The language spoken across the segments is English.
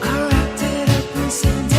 I wrapped it up in sand.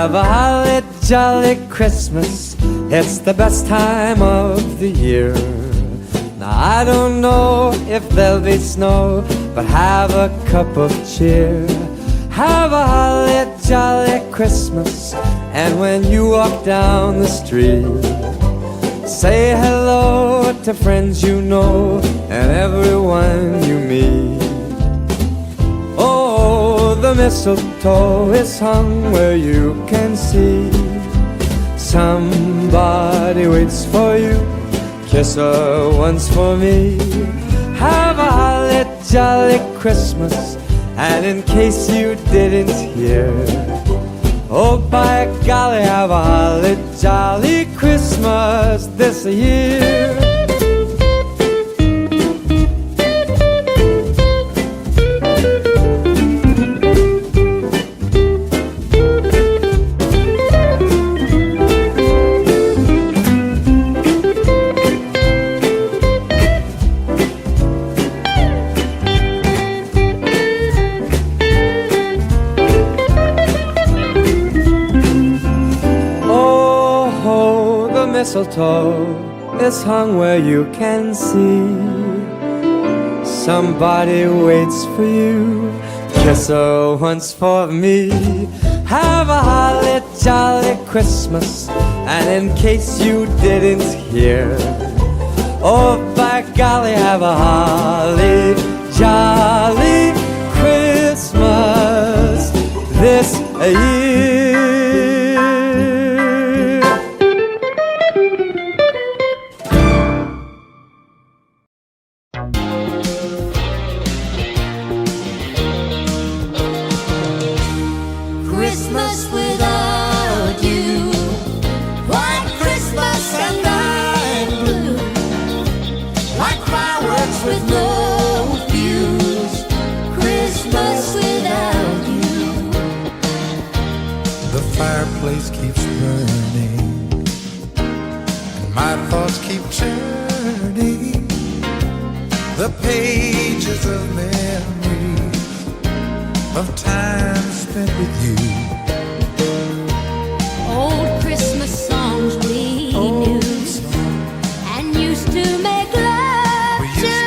Have a holly jolly Christmas. It's the best time of the year. Now I don't know if there'll be snow, but have a cup of cheer. Have a holly jolly Christmas. And when you walk down the street, say hello to friends you know and everyone you meet. Oh, the mistletoe is hung where you can see. Somebody waits for you. Kiss her once for me. Have a holly jolly Christmas. And in case you didn't hear, oh, by golly, have a holly jolly Christmas this year. Mistletoe is hung where you can see. Somebody waits for you. Kiss her once for me. Have a holly jolly Christmas. And in case you didn't hear, oh, by golly, have a holly jolly Christmas this year. Christmas without you, White Christmas and I'm blue, like fireworks with no fuse. Christmas without you. The fireplace keeps burning and my thoughts keep turning the pages of memories of time spent with you. Old Christmas songs we knew and used to make love to,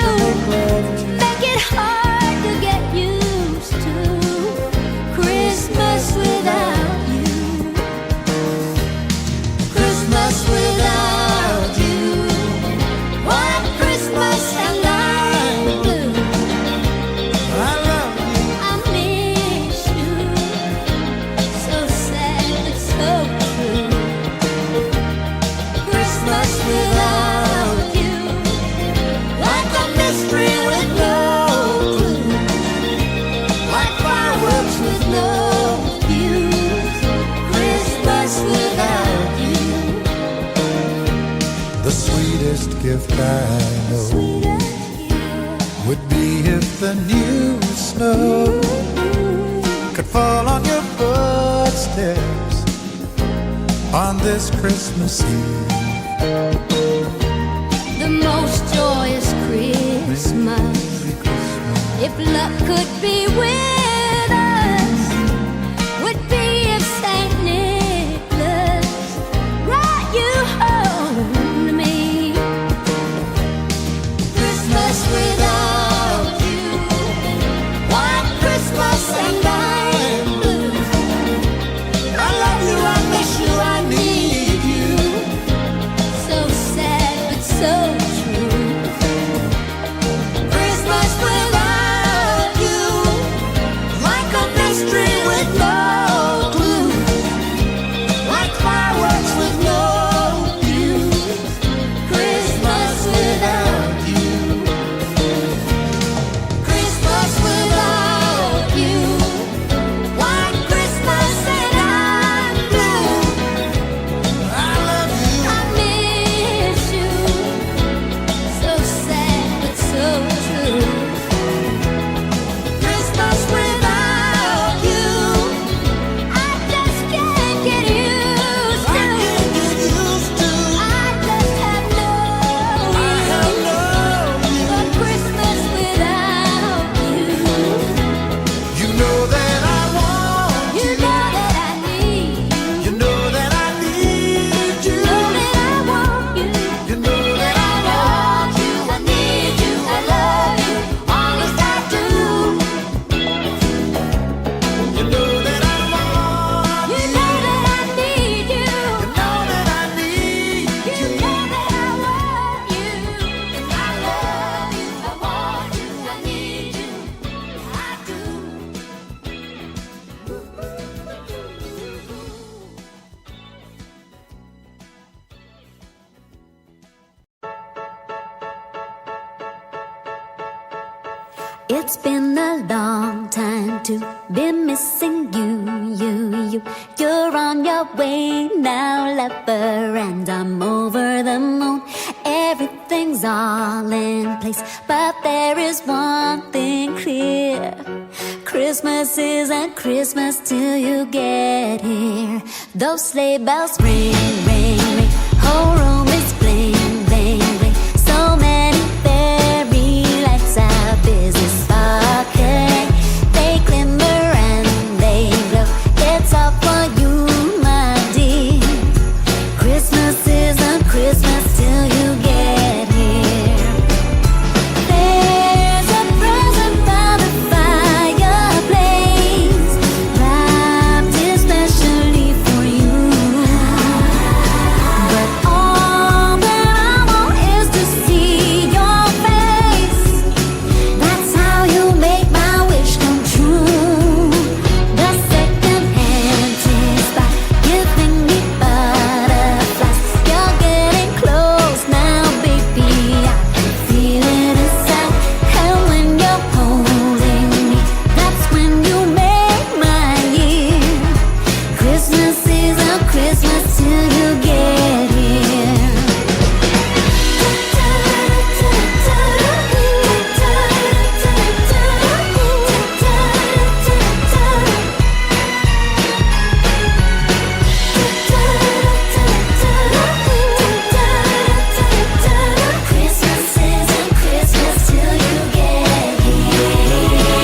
make it hard to get used to. Christmas without you, Christmas without you, White Christmas and I'm blue. I love you. I miss you, so sad but so true. Christmas without you, like a mystery with no clue, like fireworks with no fuse. Christmas without you. The sweetest gift I know would be if the new snow could fall on your footsteps on this Christmas Eve. The most joyous Christmas, if luck could be with us, would be if Saint Nicholas brought you home to me. Christmas without you, White Christmas and I'm blue. I love you, I miss you, I need you. So sad but so true. Christmas without you, It's been a long time to be missing you. You're on your way now, lover, and I'm over the moon. Everything's all in place, but there is one thing clear. Christmas isn't Christmas till you get here. Those sleigh bells ring, ring, ring. Whole room is bling, bling, bling. So many fairy lights are busy sparkling. They glimmer and they glow. It's all for you, my dear. Christmas isn't Christmas till you get here. There's a present by the fireplace, wrapped especially for you. But all that I want is to see your face. That's how you make my wish come true. The second-hand taste by giving me butterflies. You're getting close now, baby. I can feel it inside. And when you're holding me, that's when you make my year. Christmas isn't Christmas till you get here. Christmas isn't Christmas till you get here.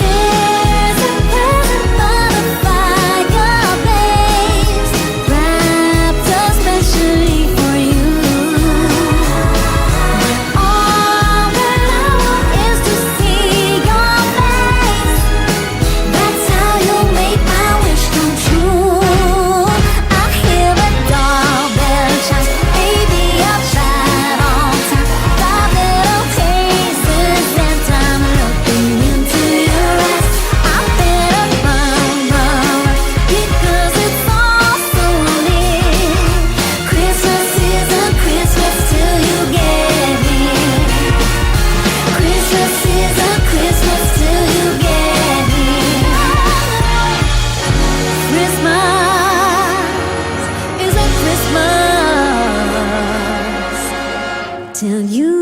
There's a present by the fireplace, wrapped especially for you. All that I want is to see your face. That's how you make my wish come true. I hear a doorbell chime, baby, I'll try on time. 5 little faces and I'm looking into your eyes. I better run, because it's all so near. Christmas isn't Christmas till you get here. Christmas isn't Christmas till you get here. Christmas isn't Christmas till you get here.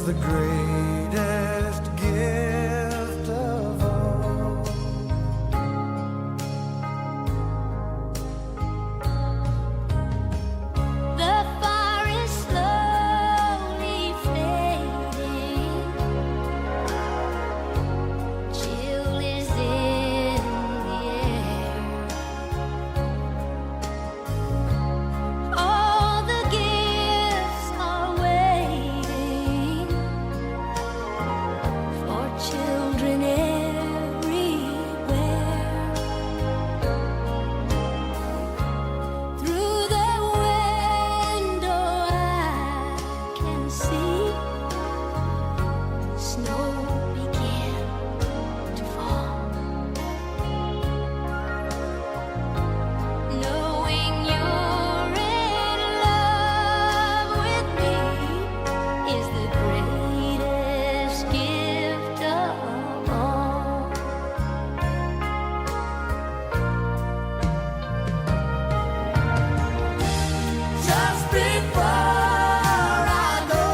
the greatest gift of all. The fire is slowly fading. Chill is in the air. All the gifts are waiting for children everywhere. Through the window I can see snow begin to fall. Knowing you're in love with me is the greatest gift of all. Just before I go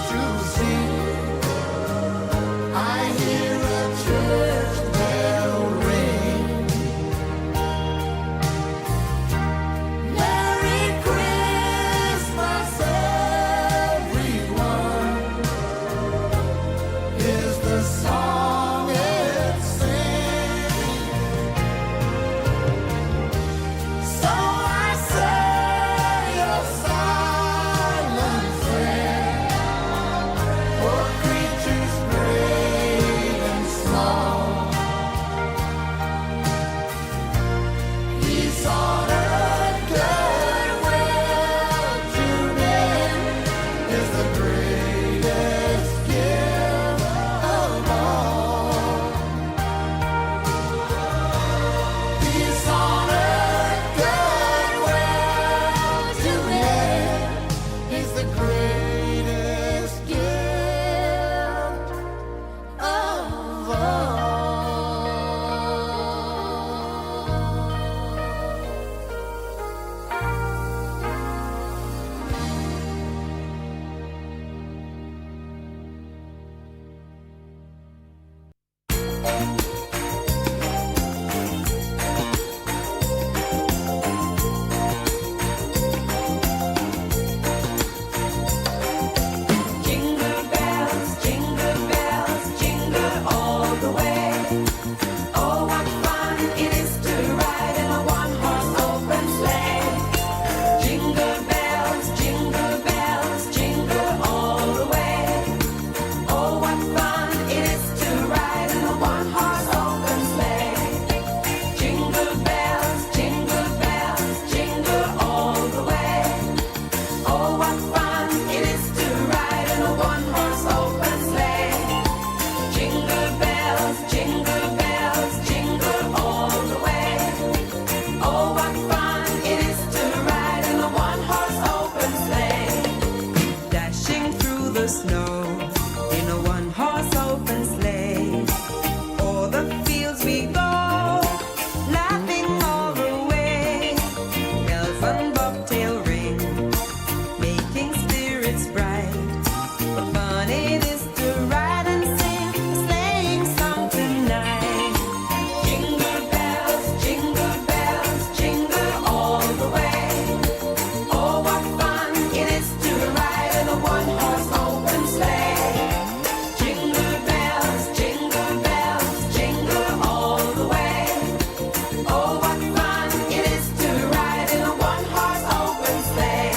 to sleep, I hear a church bell ring. Merry Christmas, everyone, is the song it sings. So I say a silent prayer for creatures great and small. Peace on earth, goodwill to men is the greatest gift of all. Peace on earth, goodwill to men is the greatest gift of all. Jingle bells, jingle all the way. Oh, what fun it is to ride in a one-horse open sleigh. Jingle bells, jingle all the way. Oh, what fun it is to ride in a one-horse open sleigh. Jingle bells, jingle all the way. Oh, what fun it is to ride in a one-horse open sleigh. Jingle bells, jingle all the way. Oh, what fun it is to ride in a one-horse open sleigh. Dashing through the snow in a one-horse open sleigh. O'er the fields we go, laughing all the way. Bells and bobtail ring, making spirits bright. What fun it is to ride and sing a sleighing song tonight. Jingle bells, jingle all the way. Oh, what fun it is to ride in a one-horse open sleigh. Jingle bells, jingle all the way. Oh, what fun it is to ride in a one-horse open sleigh.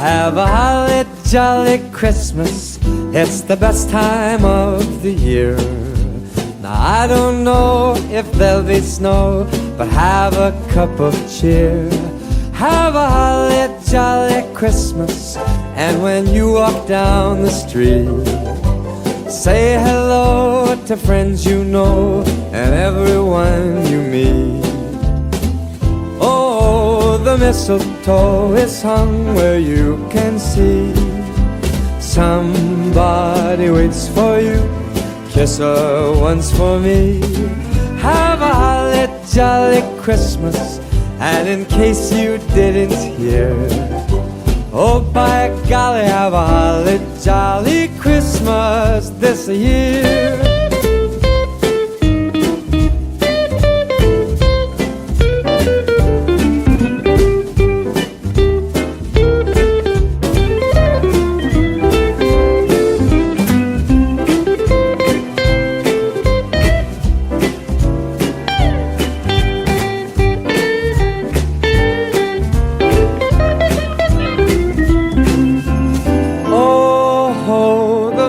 Have a holly jolly Christmas. It's the best time of the year. Now I don't know if there'll be snow, but have a cup of cheer. Have a holly jolly Christmas. And when you walk down the street, say hello to friends you know and everyone you meet. Oh, the mistletoe is hung where you can see. Somebody waits for you. Kiss her once for me. Have a holly jolly Christmas. And in case you didn't hear, oh, by golly, have a holly jolly Christmas this year.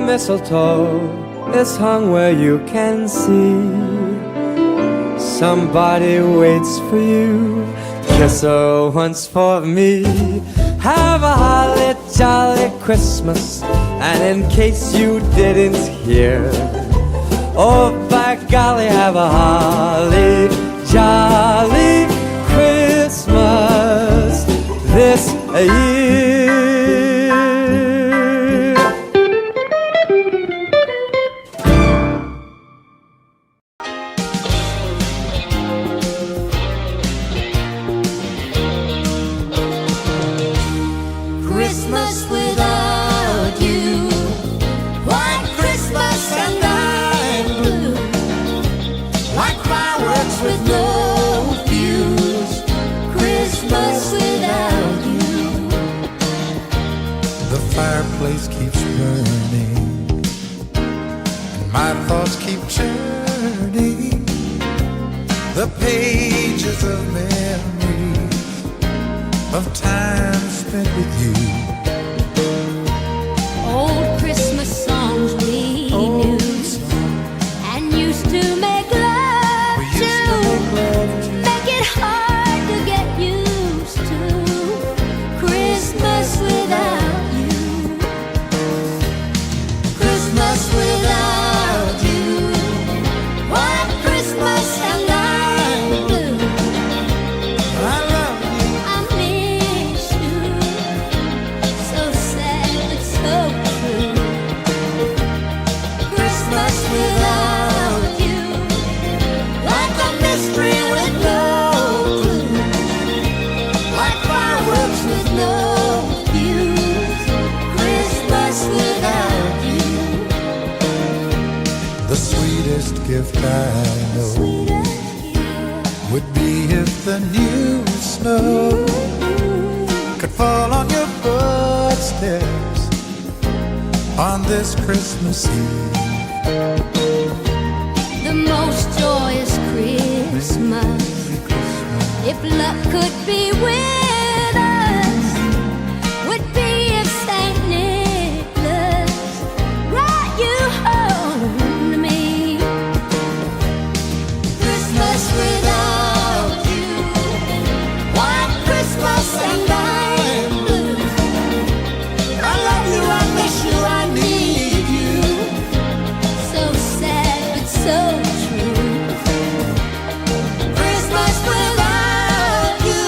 Mistletoe is hung where you can see. Somebody waits for you. Kiss her once for me. Have a holly jolly Christmas. And in case you didn't hear, oh, by golly, have a holly jolly Christmas this year. Christmas without you, White Christmas and I'm blue, like fireworks with no fuse. Christmas without you. The fireplace keeps burning, and my thoughts keep turning. The pages of memories of time spent with you. Old Christmas songs we knew and used to make love We used to to. make love to. Make it hard to get used to Christmas without you. Christmas without you, White Christmas and I'm blue. I love you. I miss you. So sad but so true. Christmas without you, like a mystery with no clue, like fireworks with no fuse. Christmas without you. The sweetest gift I know would be if the new snow could fall on your footsteps on this Christmas Eve. The most joyous Christmas, if luck could be with us, would be if Saint Nicholas brought you home to me. Christmas without you, White Christmas and I'm blue. I love you, I miss you, I need you. So sad but so true. Christmas without you,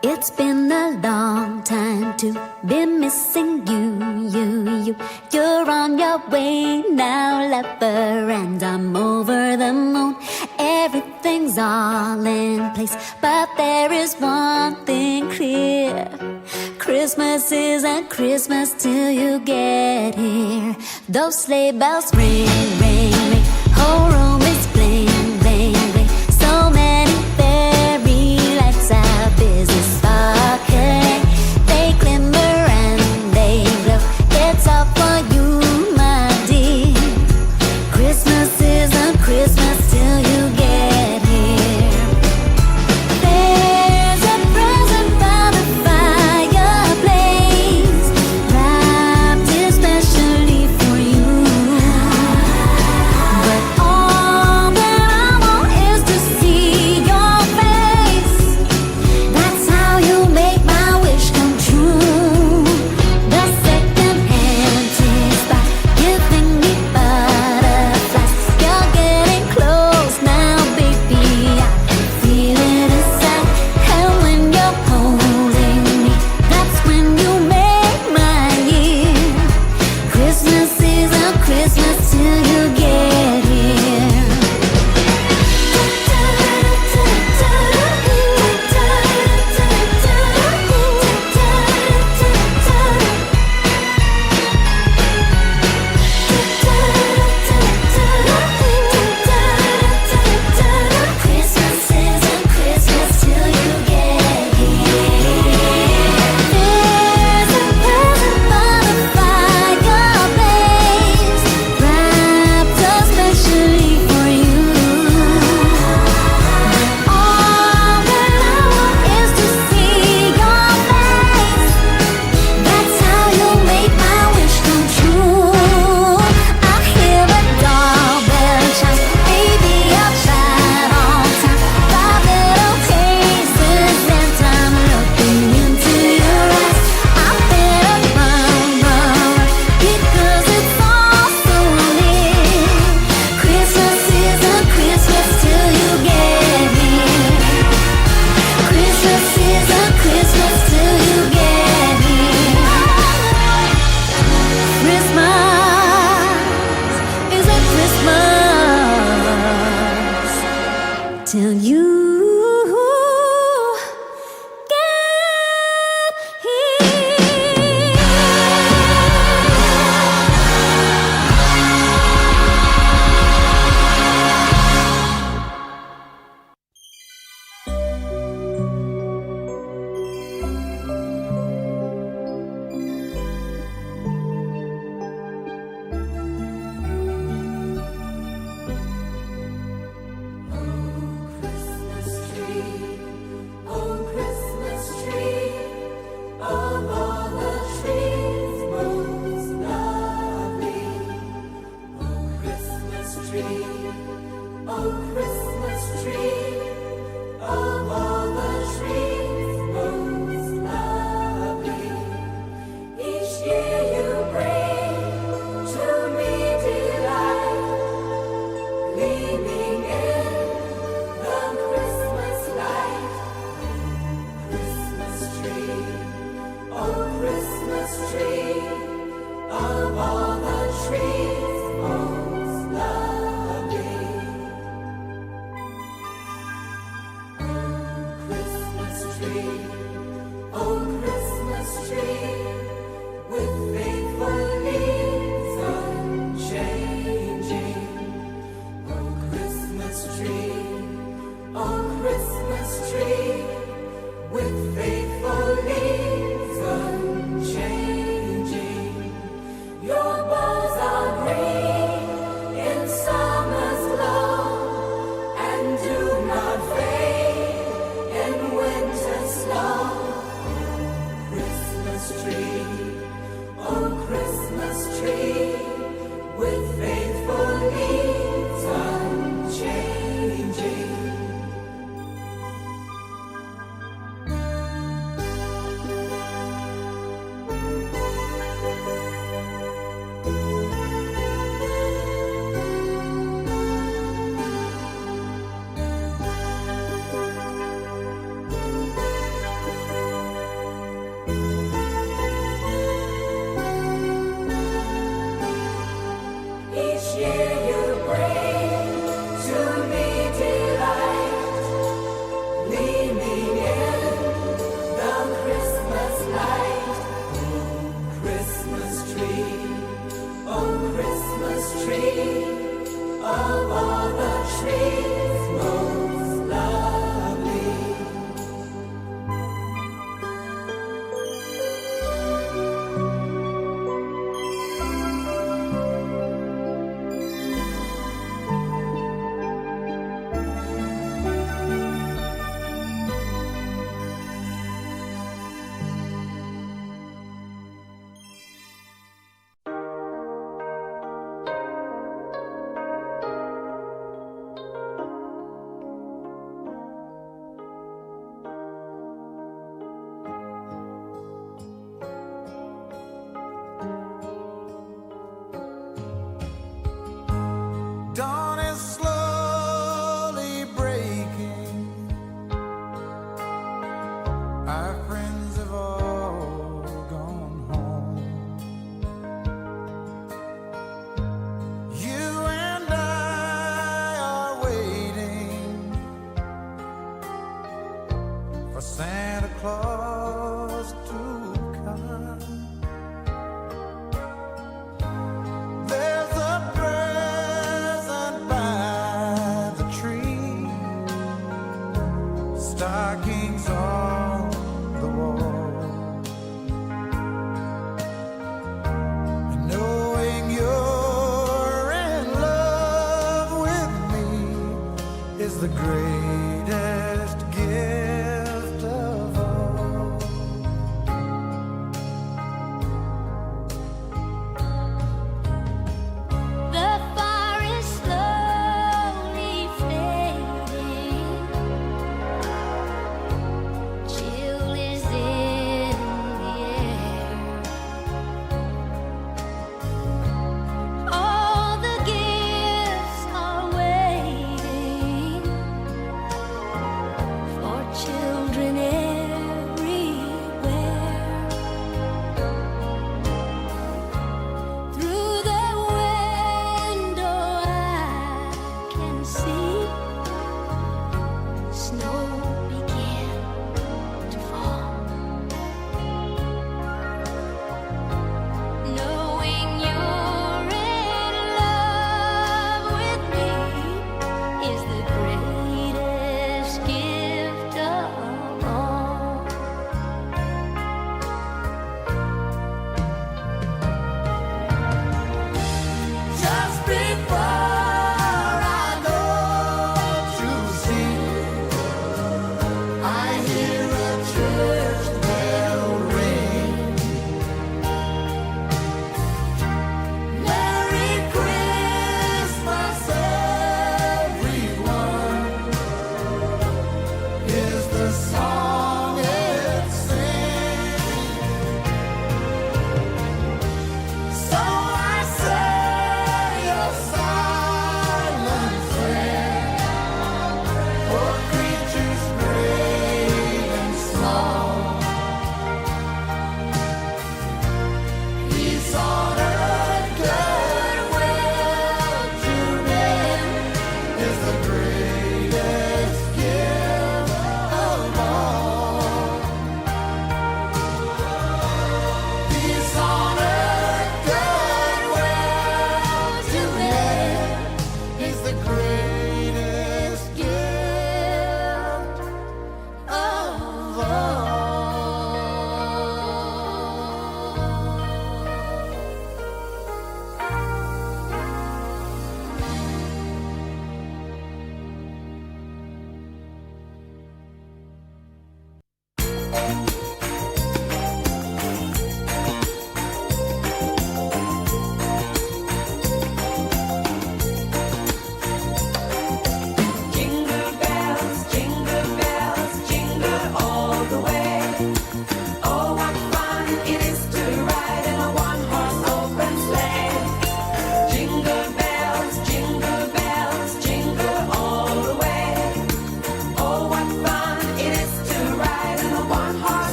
It's been a long time to be missing you. You're on your way now, lover, and I'm over the moon. Everything's all in place, but there is one thing clear. Christmas isn't Christmas till you get here. Those sleigh bells ring, ring, ring. Whole room is bling, bling, bling. So many fairy lights are busy sparkling. They glimmer and they glow. It's all for you, my dear. Christmas isn't Christmas till you get here. There's a present by the fireplace, wrapped especially for you. But all tree of all the trees most lovely. Dawn is slowly breaking. Our friends have all gone home. You and I are waiting for Santa Claus to come. There's a present by the tree, stockings on the wall, and knowing you're in love with me is the greatest gift of all. The fire is slowly fading. Chill is in the air. All the gifts are waiting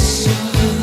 sun.